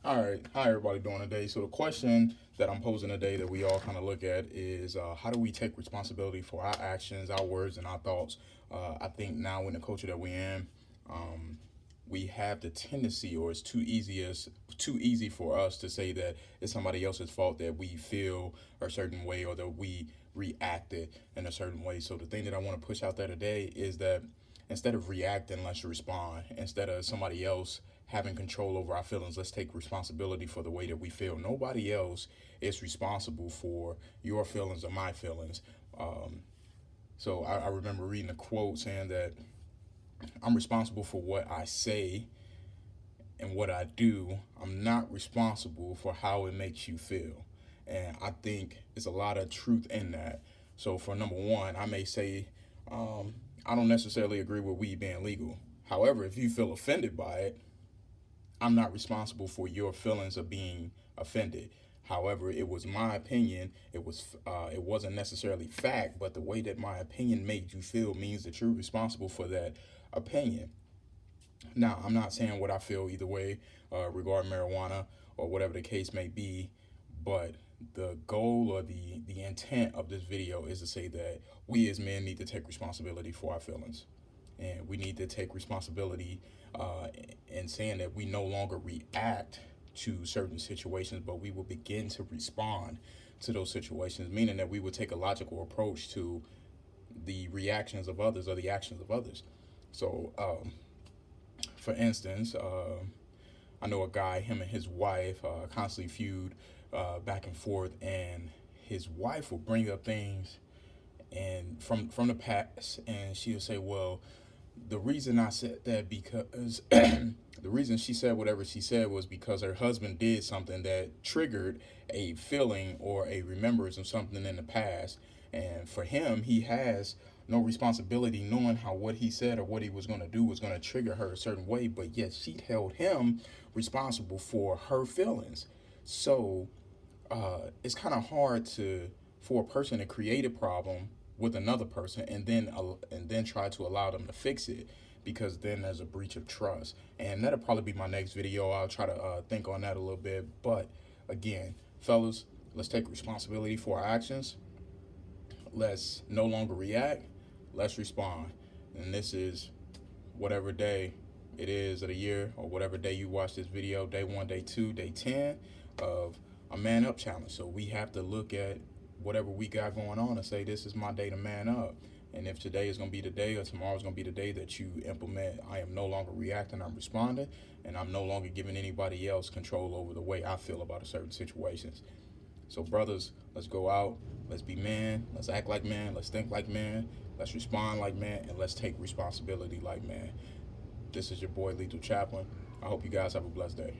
All right, how everybody doing today? So the question that I'm posing today that we all kind of look at is how do we take responsibility for our actions, our words, and our thoughts? I think now in the culture that we're in, we have the tendency, or it's too easy for us to say that it's somebody else's fault that we feel a certain way or that we reacted in a certain way. So the thing that I want to push out there today is that instead of reacting, let's respond. Instead of somebody else having control over our feelings, let's take responsibility for the way that we feel. Nobody else is responsible for your feelings or my feelings. So I remember reading a quote saying that I'm responsible for what I say and what I do. I'm not responsible for how it makes you feel. And I think there's a lot of truth in that. So for number one, I may say, I don't necessarily agree with weed being legal. However, if you feel offended by it, I'm not responsible for your feelings of being offended. However, it was my opinion. It wasn't necessarily fact, but the way that my opinion made you feel means that you're responsible for that opinion. Now, I'm not saying what I feel either way regarding marijuana or whatever the case may be, but the goal or the intent of this video is to say that we as men need to take responsibility for our feelings. And we need to take responsibility in saying that we no longer react to certain situations, but we will begin to respond to those situations, meaning that we will take a logical approach to the reactions of others or the actions of others. So, for instance, I know a guy, him and his wife constantly feud back and forth, and his wife will bring up things and from the past, and she'll say, "Well, the reason I said that because the reason she said whatever she said was because her husband did something that triggered a feeling or a remembrance of something in the past, and for him, he has no responsibility knowing how what he said or what he was going to do was going to trigger her a certain way, but yet she held him responsible for her feelings. So it's kind of hard to for a person to create a problem with another person and then try to allow them to fix it, because then there's a breach of trust. And that'll probably be my next video. I'll try to think on that a little bit. But again, fellas, let's take responsibility for our actions. Let's no longer react. Let's respond. And this is whatever day it is of the year, or whatever day you watch this video, day 1, day 2, day 10 of a man up challenge. So we have to look at whatever we got going on and say, this is my day to man up. And if today is going to be the day, or tomorrow is going to be the day that you implement, I am no longer reacting, I'm responding, and I'm no longer giving anybody else control over the way I feel about a certain situations. So brothers, let's go out, let's be man, let's act like man, let's think like man, let's respond like man, and let's take responsibility like man. This is your boy Lethal Chaplain. I hope you guys have a blessed day.